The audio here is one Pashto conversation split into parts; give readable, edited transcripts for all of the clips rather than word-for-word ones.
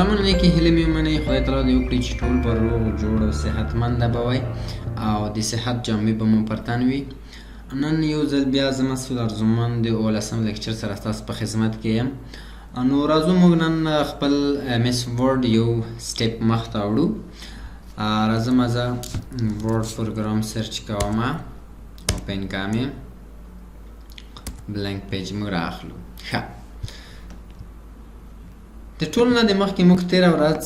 سلامونه نیکې هیلې مې منئ. خدای تعالی دې وکړي چې ټول به روغ جوړ او صحتمنده به وئ او د صحت جامې به مو پر تن وي. نن یو ځل بیا زه مسعود ارزومند د 18 لیکچر سره ستاسو په خدمت کې یم. نو راځو موږ نن خپل MS ورډ یو سټیپ مخته وړو. راځم زه ورډ پروګرام سرچ کوم، اوپن کوم، بلانک پیج موږ راخلو. ښه، د ټول نه د مخکې موږ تېره ورځ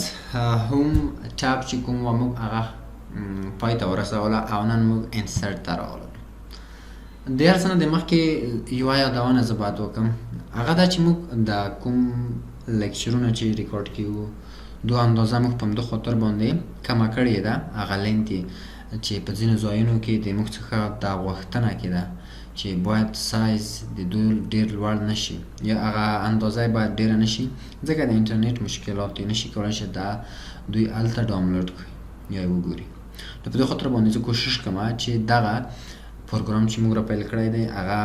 هوم ټاب چې کوم وه موږ هغه پای ته ورسوله او نن موږ انسرټ ته راغلو. د هر څه نه د مخکې یوه یادونه زه باید وکړم، هغه دا چې موږ د کوم لیکچرونه چې ریکارډ کیو دو اندازه موږ په همدې خاطر باندې کمه کړې ده. هغه لینت چې په ځینو ځایونو کې د موږ څخه دا غوښتنه کېده چې باید سایز د دوی ډېر لوړ نشي یا هغه اندازه باید ډېره نشي، ځکه د انټرنیټ مشکلات دی، نشي کولی چې دا دوی هلته ډاونلوډ کړي یا یې وګوري. نو په دې خاطر باندې زه کوشش کوم چې دغه پروګرام چې موږ را پیل کړی دی هغه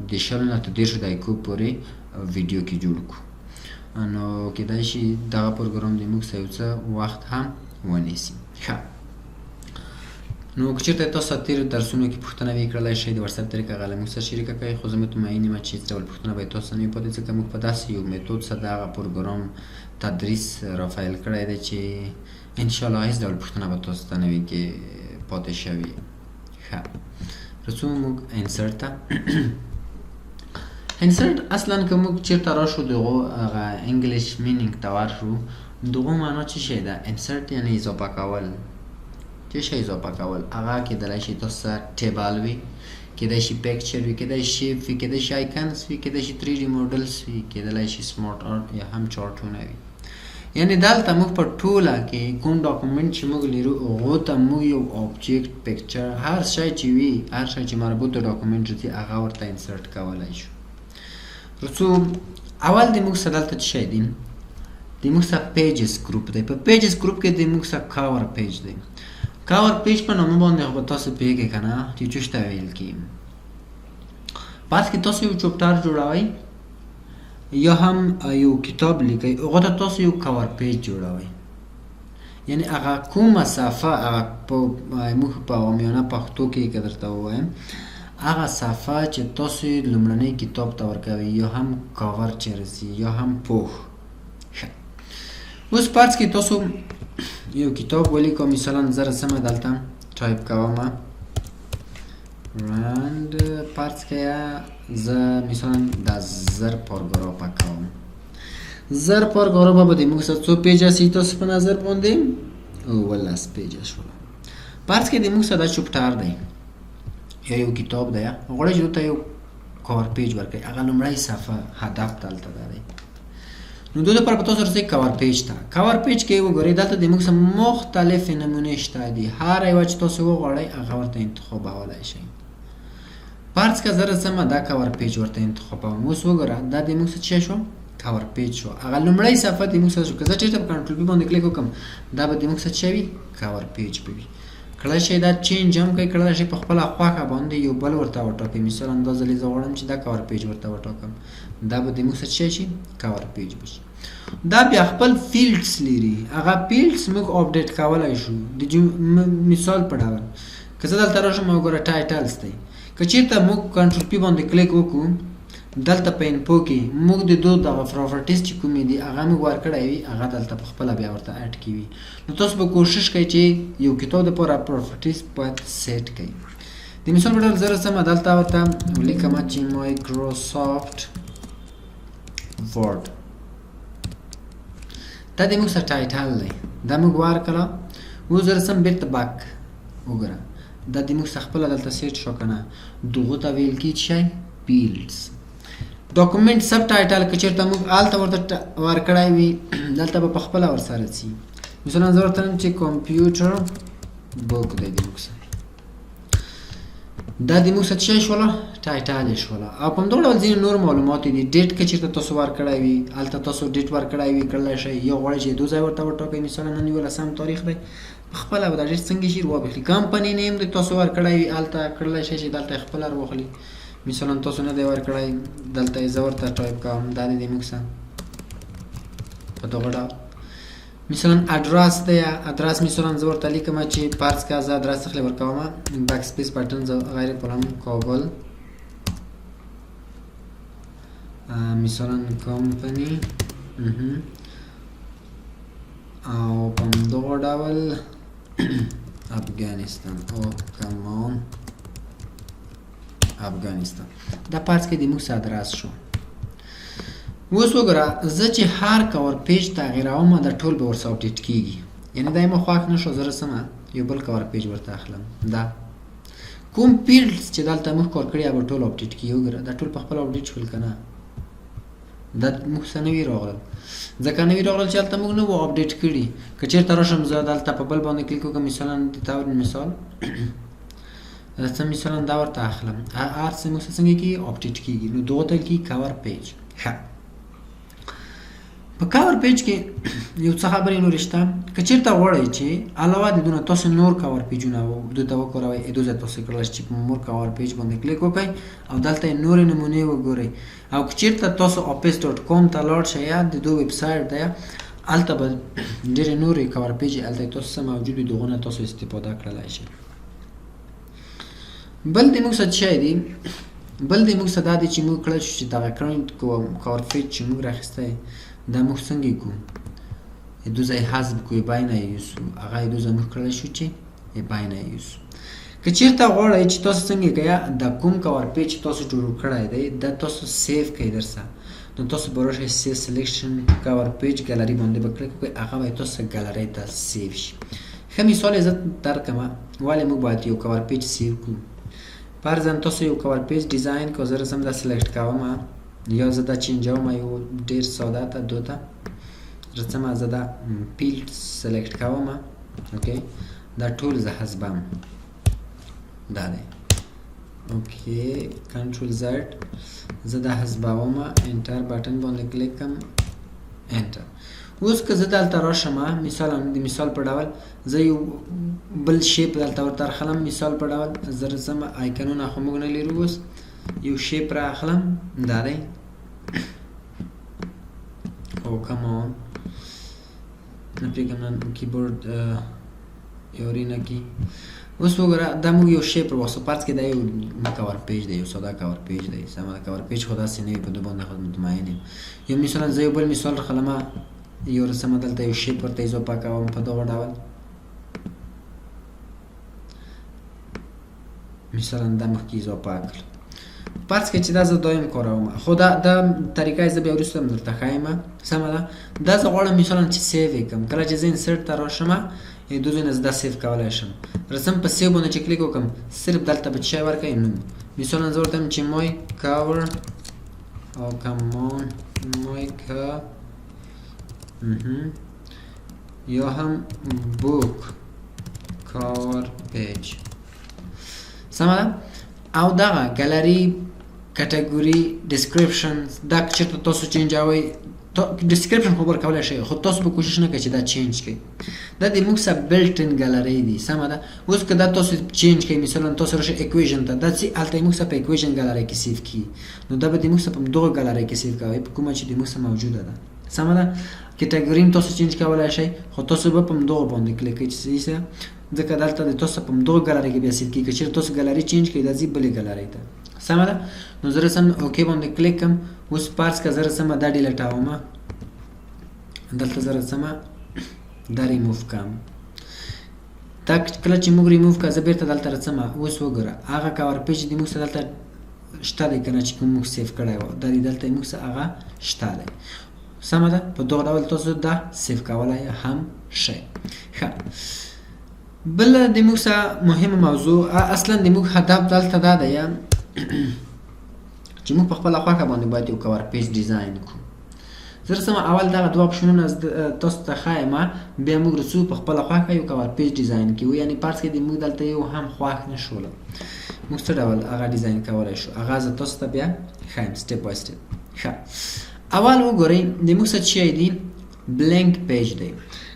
د 20 نه تر 30 دقیقو پورې ویډیو کې جوړ کړو. نو کېدای شي دغه پروګرام د موږ یو څه وخت هم ونیسي. ښه، نو که چېرته تاسو تېرو درسونو کې پوښتنه ویې کړلی شئ د وټساپ طریقه هغه له موږ سره شریکه کړئ، خو زه مطمئن یم چې هېڅ ډول پوښتنه به یې تاسو نه وي پاتې، ځکه موږ په داسې یو میتود سره دغه پروګرام تدریس را پیل کړی دی چې انشاءالله هېڅ ډول پوښتنه به تاسو ته نه وي کې پاتې شوې. ښه، رسو موږ انسرټ ته. انسرټ اصلا که موږ چېرته راشو دغو هغه انګلیش مینینګ ته ورشو، دغو معنا څه شی ده؟ انسرټ یعنې اضافه کول. څه شی اضافه کول؟ هغه کېدلی شي تاسو سره ټیبل وي، کېدای شي پیکچر وي، کېدای شي شیپ وي، کېدای شي آیکنس وي، کېدای شي 3D موډلز وي، کېدلی شي سمارټ آرټ یا هم چارټونه وي. یعنې دلته موږ په ټوله کې کوم ډاکومنټ چې موږ لرو هغو ته موږ یو آبجیکټ، پیکچر، هر شی چې وي، هر شی چې مربوط د ډاکومنټ دي هغه ورته انسرټ کولی شو. رسو اول د موږ سره دلته څه شی دی؟ د موږ سره پیجز ګروپ دی. په پیجز ګروپ کې د موږ سره کاور پیج دی. کاور پیج په نامه باندې خو به تاسو پوهېږئ که نه چې څه ته ویل کېږي. بعد کې تاسو یو چپټر جوړوئ یا هم یو کتاب لیکئ، هغو ته تاسو یو کاور پیج جوړوئ. یعنې هغه کومه صفحه، هغه موږ په عامیانه پښتو کې که درته ووایم، هغه صفحه چې تاسو یې لومړنی کتاب ته ورکوئ یا هم کاور چې رسي یا هم پوښ. ښه، اوس فرض کې تاسو یو کتاب ولیکو، مثلا زه رسمه دلته ټایپ کوم رند، فرض که زه مثلا د 1000 پاراګرافه کوم. 1000 پاراګرافه به د موږ سره څو پیجه سي تاسو په نظر باندې؟ 18 پیجه شوله. فرض کې د موږ سره دا چپټر دی یا یو کتاب دی، غواړئ چې دلته یو کاور پیج ورکړئ، هغه لومړی صفحه هدف دلته دا دی. نو دو لپاره به تاسو رسئ کاور پیج ته. کاور پیج کې وګورئ دلته د موږ سره مختلفې نمونې شته دي، هر یوه چې تاسو وغواړئ هغه ورته انتخابولی شئ. فرض که زه رسمه دا کاور پیج ورته انتخابوم. اوس وګوره دا د موږ سره څه شو؟ کاور پیج شو. هغه لومړی صفحه د موږ سره شو. که زه چېرته په کنټرول پی باندې کلیک وکړم دا به د موږ سره څه وي؟ کاور پیج به وي. کله شي دا چینج هم کوي، کله شي په خپله خوښه باندې یو بل ورته وټاکئ. مثلا دا ځلې زه غواړم چې دا کاور پیج ورته وټاکم، دا به د موږ سره څه شي؟ کاور پیج به شي. دا بیا خپل فیلډس لري، هغه فیلډس موږ اپډیټ کولی شو. د مثال په ډول که زه دلته راشم وګوره ټایټلز دی، که چېرته موږ کنټرول پی باندې کلیک وکړو دلته په انفو کې موږ د دو دغه پراپرټیز چې کومې دي هغه موږ ورکړی وي، هغه دلته په خپله بیا ورته اډ کوي. نو تاسو به کوشش کوئ چې یو کتاب دپاره پراپرټیز باید سیټ کړئ. د مثال په ډول زه رسمه دلته ورته ولیکمه چې مایکروسافټ ورډ، دا د موږ سره ټایټل دی، دا موږ ورکړه. اوس زه رسم بېرته بک، وګوره دا د موږ سره خپله دلته سیټ شو که نه. دغو ته ویل کېږي شی فیلډس. ډاکومنټ سب ټایټل که چېرته موږ هلته ورته ورکړی وي دلته به په خپله ورسره ځي. مثلا زه ورته وایم چې کمپیوټر بک دی د موږ سره، دا د موږ سره څه شوله؟ ټایټل یې شوله. او په همدغه ډول ځینې نور معلومات دي. ډیټ که چېرته تاسو ورکړی وي هلته تاسو ډیټ ورکړی وي کړلی شئ، یا غواړئ چې دو ځای ورته وټاکئ، مثلا نن 11 تاریخ دی، په خپله به دا ډیټ څنګه شي واخلي. کمپنۍ نیم دی تاسو ورکړی وي هلته کړلی شئ چې دلته یې خپله راواخلي. مثلا تاسو نه دی ورکړی دلته یې زه ورته ټایپ کوم، دا دی د موږ سره په دغه ډول مثلا ادرس دی ادرس مثلا زه ورته لیکم چې فرض کړه زه ادرس خپل ورکوم بیک سپیس بټن زه غیر کوم کاغل مثلا کمپنی او په دغه ډول افغانستان او کمان افغانستان دا پارس کې د موږ ادرس شو. اوس وګوره زه چې هر کور پیج تغییروم د ټول به ورسره اپډیټ کیږي یعنی دا ما خواک نشو زه رسمه یو بل کور پیج ورته اخلم دا کوم فیلډز چې دلته موږ کار کړی به ټول اپډیټ کیږي وګوره دا ټول په خپل اپډیټ شول کنه دا موږ څه نوي راغلل ځکه نوي راغلل چې دلته موږ نو اپډیټ کړي که چېرته راشم زه دلته په بل باندې کلیک وکړم مثلا د تور مثال زه مثلا دا ورته اخلم هر څه موږ څنګه کیږي اپډیټ کیږي نو دغه ته کې کور پیج ښه په کور پیج کې یو څه خبرې نورې شته که چېرته غواړئ چې علاوه د دونه تاسو نور کور پیجونه دلته وکاروئ ادوزه تاسو کړلی چې په مور کور پیج باندې کلیک وکړئ او دلته نورې نمونې وګورئ او که چېرته تاسو office.com ته لاړ شئ یا د دوی ویب سایټ دی هلته به ډېرې نورې کور پیج هلته تاسو څه موجود وي د هغو نه تاسو استفاده کړلی شئ. بل د موږ څه شی دی بل د موږ څه دا دی چې موږ کړی شو چې دغه کرنټ کور پیج چې موږ راخیستی دا موږ څنګه کوو دوزه یې حذف کوو باینه یې یوسو هغه یې دوزه موږ کړی شو چې باینه یې یوسو. که چېرته غواړئ چې تاسو څنګه کوئ د کوم کور پیج چې تاسو جوړ کړی دی دا تاسو سیو کړئ درسه نو تاسو به راشئ سیو سلیکشن کور پیج ګالري باندې به کلیک وکړئ هغه به تاسو ګالرۍ ته سیو شي. ښه مثال یې زه درکړم ولې موږ باید یو کور پیج سیو کړو. فرضاً تاسو یو کور پیج ډیزاین کو زه رسم دا سلیکټ کوم یا زه دا چینجوم یو ډېر ساده ته دو ته رسم زه دا فیلډ سلیکټ کوم اوکې دا ټول زه حذفوم دا دی اوکې کنټرول زد زه دا حذفوم انټر بټن باندې کلیک کوم انټر. اوس که زه دلته راشم مثلا د مثال په ډول زه یو بل شیپ دلته ورته راخلم مثال په ډول زه رسم آیکنونه خو موږ نه لرو اوس یو شیپ را اخلم دا دی او کمان نه پرېږدم نن کیبورډ یوري نه کي. اوس وګوره دا موږ یو شیپ راوستو فرض کړئ دا یو کور پیج دی یو ساده کور پیج دی سمه ده کور پیج خو داسې نه وي په دې باندې خو مطمئن یم. یو مثلا زه یو بل مثال راخلم یو رسمه دلته یو شیپ ورته اضافه کوم په دغه ډول مثلا دا مخکې اضافه کړل فرض کړئ چې دا زه دویم کاروم خو دا طریقه زه بیا وروسته درته ښایم سمه ده. دا زه غواړم مثلا چې سیو یې کړم کله چې زه انسرټ ته راشم دو ځای نه زه دا سیو کولی شم رسم په سیو باندې چې کلیک وکړم صرف دلته به څه شی ورکوي نوم مثلا زه ورته وایم چې مای کاور او کمان مای کا یا هم بوک کاور پیج سمه ده. او دغه ګالري کټګوري ډسکریپشن دا چېرته تاسو چینجوئ ډسکریپشن خو ورکولی شئ خو تاسو به کوشش نه کوئ چې دا چینج کړئ دا د موږ څخه بلټ ان ګالري دي سمه ده. اوس که دا تاسو چینج کړئ مثلا تاسو راشئ اکویژن ته دا چې هلته موږ څخه په اکویژن ګالري کې سیو کړي نو دا به د موږ څخه په دغه ګالري کې سیو کوئ په کومه چې د موږ څخه موجوده ده سمه ده. کټګوري هم تاسو چینج کولی شئ خو تاسو به په دغه باندې کلیک کوئ چې څه ځکه دلته د تاسو په دغه ګالري کې بیا سیو کېږي که چېرته تاسو ګالري چینج کړئ دا ځي بلې ګالري ته سمه ده. نو زه رسم اوکې باندې کلیک کوم اوس فرض کړه زه رسمه دا ډیلیټوم دلته زه رسمه دا ریموف کوم دا کله چې موږ ریموف کړه زه بېرته دلته رسمه اوس وګوره هغه کور پیج د موږ سره دلته شته دی که نه چې کوم موږ سیف کړی و دا د دلته موږ سره هغه شته دی سمه ده. په دغه ډول تاسو دا سیف کولی هم شئ. ښه بله د موږ سره مهمه موضوع اصلا د موږ هدف دلته دا دی چې موږ په خپله خوښه باندې باید یو کور پیج ډیزاین کړو. زه رسم اول دغه دوه اپشنونه تاسو ته ښایم بیا موږ رسو په خپله خوښه یو کور پیج ډیزاین کوو یعنې فرض کړئ موږ دلته یو هم خوښ نه شوله موږ څه ډول هغه ډیزاین کولی شو هغه زه تاسو ته بیا ښایم سټپ بای سټپ. ښه اول وګورئ د موږ څه شی دی بلینک پیج دی.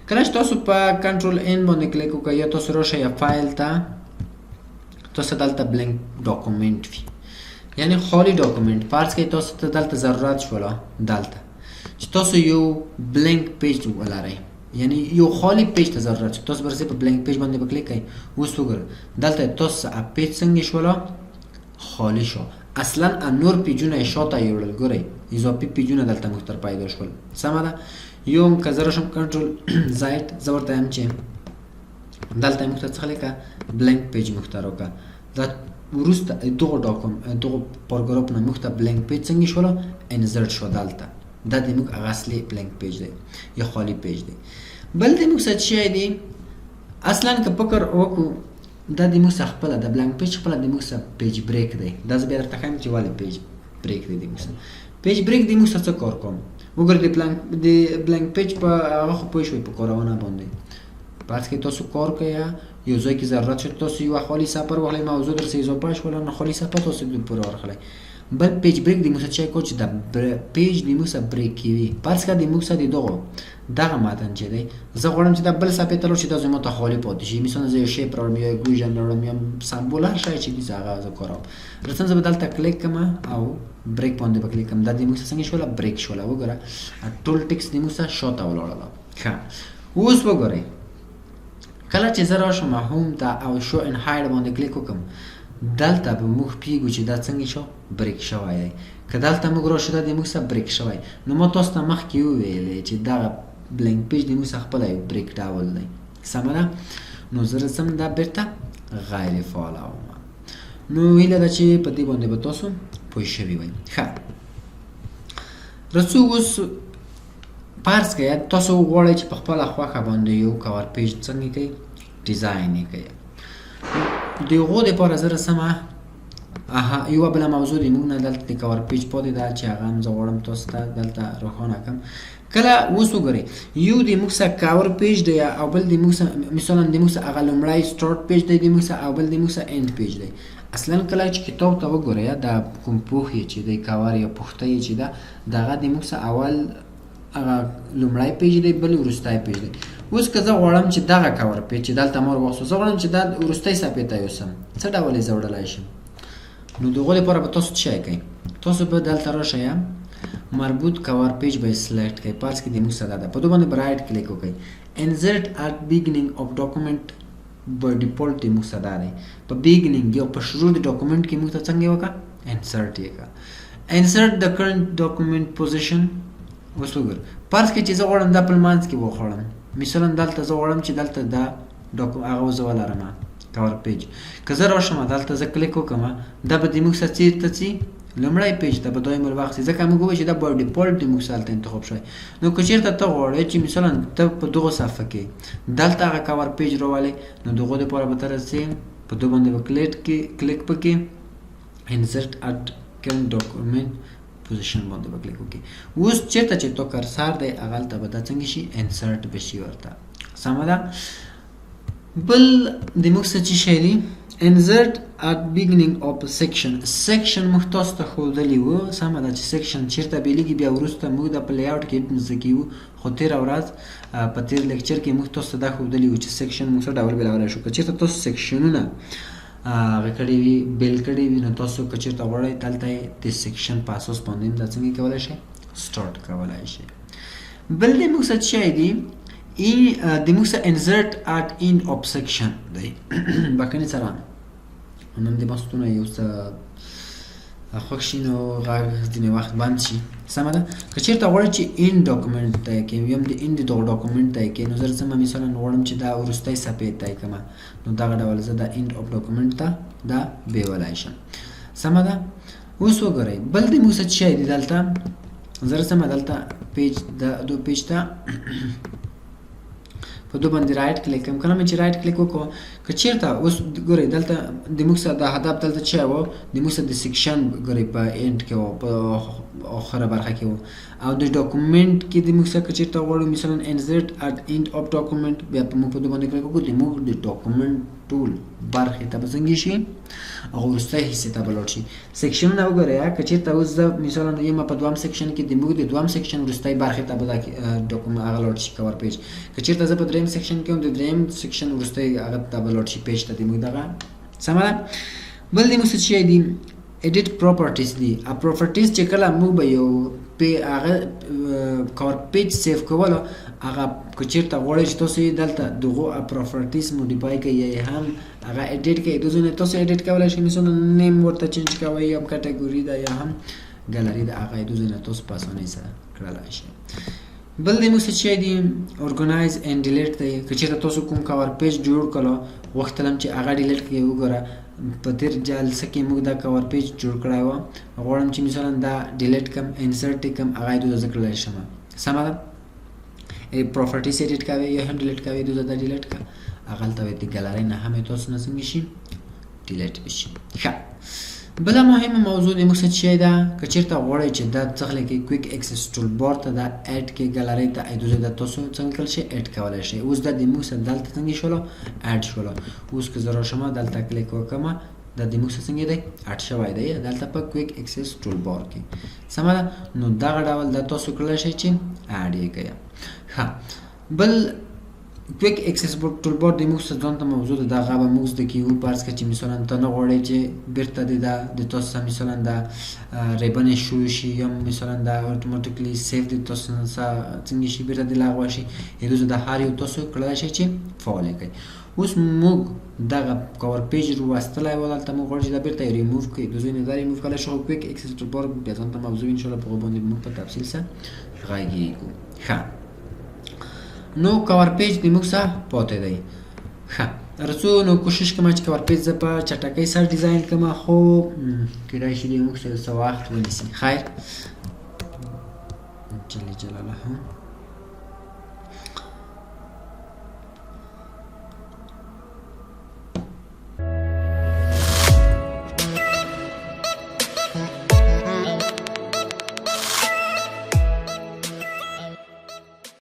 کله چې تاسو په کنټرول ان باندې کلیک وکړئ یا تاسو راشئ فایل ته تاسو دلته بلینک ډاکومنټ وي یعنی خالی ډاکومنټ فرض کړئ تاسو ته دلته ضرورت شوله دلته چې تاسو یو بلینک پیج ولرئ یعنی یو خالی پیج ته ضرورت شي تاسو برسه په بلانک پیج باندې وکلیک کړئ. اوس وګورئ دلته تاسو اپ پیج څنګه شولا خالی شو. اصلا نور پیجونه شاته یوړل ګورئ اضافي پیجونه دلته مختر پیدا شول. سمه ده یو که زه راشم کنټرول زائد زه ورته یم چې دلته مختر څخه لیکه بلانک پیج مختر وکړه. دا وروسته دغه پاراګراف نه مخته بلانک پیج څنګه شولا انسرت شو دلته. دا د موږ اصلي بلانک پیج دی یا خالی پیج دی. بل د موږ څه شي دی اصلا که فکر وکړو دا د موږ خپل د بلانک پیج خپل د موږ پیج بریک دی. دا زه بیا درته ښیم چې ولې پیج بریک دی. د موږ پیج بریک د موږ څه کار کوم وګورئ د بلانک پیج په هغه خو پوه شوئ په کارونه باندې پس کې تاسو کار کوئ یو ځای کې ضرورت شد تاسو یو خالی صفحه واخلئ موضوع درسه اضافه شول نه خالی صفحه تاسو د پوره ورخلئ. بل پیج بریک د موږ څه کوي چې د پیج د موږ بریک کیوي پس کې د موږ دغه ماتن چې دی زه غواړم چې دا بل صفحه ته لاړ شي دا زما ته خالی پاتې شي. مثلا زه یو شی پرم یا ګوژن لرم یا سمبول هر شی چې دي هغه زه کاروم. رسن زه بدلته کلیک کوم او بریک باندې بکلیک کوم دا د موږ څنګه شولا بریک شولا. وګوره ټول ټیکس د موږ شاته ولاړل. ښه اوس وګورئ کله چې زه راشم هوم ته او شو ان هاید باندې کلیک وکم دلته به موږ پیګو چې دا څنګه شو بریک شوی دی. که دلته موږ راشو دا د موږ بریک شوی نو ما تاسو ته مخکې وویلې چې دغه بلانک پیج د موږ خپله یو بریک ډول دی. سمه ده نو زه رسم دا بیرته غیر فعال اوم. نو هیله ده چې په دې باندې به تاسو پوه شوي وئ. ښه رسو اوس فرض کړئ تاسو غواړئ چې په خپله خوښه باندې یو کور پیج څنګه کوئ ډیزاین یې کوئ. د هغو دپاره زه رسمه یوه بله موضوع د موږ نه دلته د کور پیج پاتې ده چې هغه هم زه غواړم تاسو ته دلته روښانه کړم. کله اوس وګورئ یو د موږ څخه کور پیج دی او بل د موږ مثلا د موږ هغه لومړی سټارټ پیج دی د موږ او بل د موږ اند پیج دی. اصلا کله چې کتاب ته وګورئ دا کوم پوښ چې دی کور یا پوښته چې ده دغه د موږ اول هغه لومړی پیج دی بل وروستی پیج دی. اوس که زه غواړم چې دغه کور پیج چې دلته ما ورواخیستو زه غواړم چې دا وروستی صفحې ته یوسم څه ډول یې زه وړلی شم. نو د هغو لپاره به تاسو څه شی کوئ تاسو به دلته راشئ مربوط کور پیج به سلیکټ کړئ. فرض کړئ د موږ سره ده په دې باندې به رایټ کلیک وکړئ. انسرت ات بیګنینګ اف ډاکومنټ به ډیفالټ د موږ سره دی په بیګنینګ یا په شروع د ډاکومنټ کې موږ ته څنګه یې وکړه انسرت یې کړه. انسرت د کرنټ ډاکومنټ پوزیشن. اوس وګوره فرض کړئ چې زه غواړم دا په لمانځ کې وخوړم مثلا دلته زه غواړم چې دلته دا هغه زه ولرم کور پیج. که زه راشم دلته زه کلیک وکړم دا به د موږ څخه چېرته ځي لومړی پیج ته به دایم الوقت ځي ځکه موږ ووایو چې دا باید ډیفالټ د موږ هلته انتخاب شوی. نو که چېرته ته غواړې چې مثلا ته په دغو صفحه کې دلته هغه کور پیج راولې نو د هغو دپاره به ته راسې په دو باندې به کلیک پکې انسرت ات کرنټ ډاکومنټ پوزیشن باندې به کلیک وکړي. اوس چېرته چې تو کرسر دی هغلته به دا څنګه شي انسرت به شي ورته. سمه ده. بل د موږ څه چې شی دی insert at beginning of a section موږ تاسو ته ښودلي وو. سمه ده چې section چېرته بیلیږي بیا وروسته موږ د په لیاوټ کې زده کیو خو تېره ورځ په تېر لیکچر کې موږ تاسو ته دا ښودلي وو چې section موږ څه ډول بېلولی شو. که چېرته تاسو سیکشنونه هغه کړي وي بیل کړي وي نو تاسو که چېرته غواړئ دلته یې د سیکشن په اساس باندې هم دا څنګه کولی شئ سټارټ کولی شئ. بل د موږ څه شی دی د موږ څه انسرت ات end of section دی. بښنې سره نن د بستونه یو څه خوښ شي نو غږ ځینې وخت بند شي. سمه ده. که چېرته غواړئ چې end ډاکومنټ ته یې کړئ یم د end دغه ډاکومنټ ته یې کړئ نو زه رسمه مثلا غواړم چې دا وروستی صفحې ته یې کړمه نو دغه ډول زه د end of ډاکومنټ ته دا بیولی شم. سمه ده. اوس وګورئ بل د موږ څه شی دی دلته زه رسمه دلته پیج د دو پیج ته په دو باندې رایټ کلیک کوم. کله مې چې رایټ کلیک وکړو که چېرته اوس ګورئ دلته د موږ سره د هدف دلته څه و د موږ سره د سیکشن ګورئ په اینډ کې و په آخره برخه کې و او د ډاکومنټ کې د موږ سره که چېرته غواړو مثلا انسرت ات اینډ اف ډاکومنټ بیا په موږ په دو باندې کلیک وکړو د موږ د ډاکومنټ ټول برخې ته به څنګه شي هغه وروستی حصې ته به لاړ شي. سیکشنونه وګورئ که چېرته اوس زه مثلا یم په دویم سیکشن کې د موږ د دویم سیکشن وروستی برخې ته به دا هغه لاړ شي کور پیج. که چېرته زه په دریم سیکشن کې هم د دریم سیکشن وروستی هغه ته به لاړ شي پیج ته د موږ دغه. سمه ده. بل د موږ څه شی دی edit properties دی. properties چې کله موږ به یو هغه کور پیج سیف کولو هغه که چېرته غواړئ چې تاسو یې دلته دغو پراپرټیز موډیفای کړئ یا هم هغه اډیټ کړئ د ځینې تاسو اډیټ کولی شئ مثلا نیم ورته چینج کوئ یا کټګوري ده یا هم ګالري ده هغه د ځینې تاسو په اسانۍ سره کړلی شئ. بل د موږ څه شی دی اورګنایز اینډ ډیلیټ دی. که چېرته تاسو کوم کور پیج جوړ کړو غوښتلم چې هغه ډیلیټ کړئ وګوره په تېر جلسه کې موږ دا کور پیج جوړ کړی و غواړم چې مثلا دا ډیلیټ کړم انسرټ یې کړم هغه یې زه کړلی شم سمه ده پراپرټیز ایډیټ کوئ یا هم ډیلیټ کوئ دوزه دا ډیلیټ کړه هغه هلته د ګالرۍ نه هم تاسو نه څنګه شي ډیلیټ بشي. ښه بله مهمه موضوع د موږ څه شی ده که چېرته غواړئ چې دا څخلی کې کویک اکسس ټول بار ته دا اډ کې ګالرۍ ته ایدوزه دا تاسو څنګه کړلی شئ اډ کولی شئ. اوس دا د موږ سره دلته څنګه شولو اډ شولو. اوس که زه راشم دلته کلیک وکړم دا د موږ سره څنګه دی اډ شوی دی دلته په کویک اکسس ټول بار کې سمه ده. نو دغه ډول دا تاسو کړلی شئ چې اډ یې کړئ. ښه بل کویک اکسس ټول بار د موږ سره ځان ته موضوع ده دغه به موږ زده کیږو فرض کړه چې مثلا ته نه غواړئ چې بیرته د تاسو سره مثلا دا ریبن شروع شي یا مثلا دا اتوماتیکلی سیف د تاسو سره څنګه شي بیرته د لغوه شي یوه د هر یو تاسو کړلی شئ چې فعال یې کړئ. اوس موږ دغه کور پیج راوستلی و دلته موږ غواړو چې دا بیرته یې ریموو کړئ د ځینې دا ریموو کولی شو کویک اکسس ټول بار بیا ځان ته موضوع انشاءالله په هغه باندې موږ په تفصیل سره غږیږو. ښه نو کور پیج د موږ سره پاتې دی. ښه رڅو نو کوشش کوم چې کور پیج زه په چټکۍ سره ډیزاین کړم خو کیدای شي د موږ سره څه وخت ونیسي. خیر جل جلاله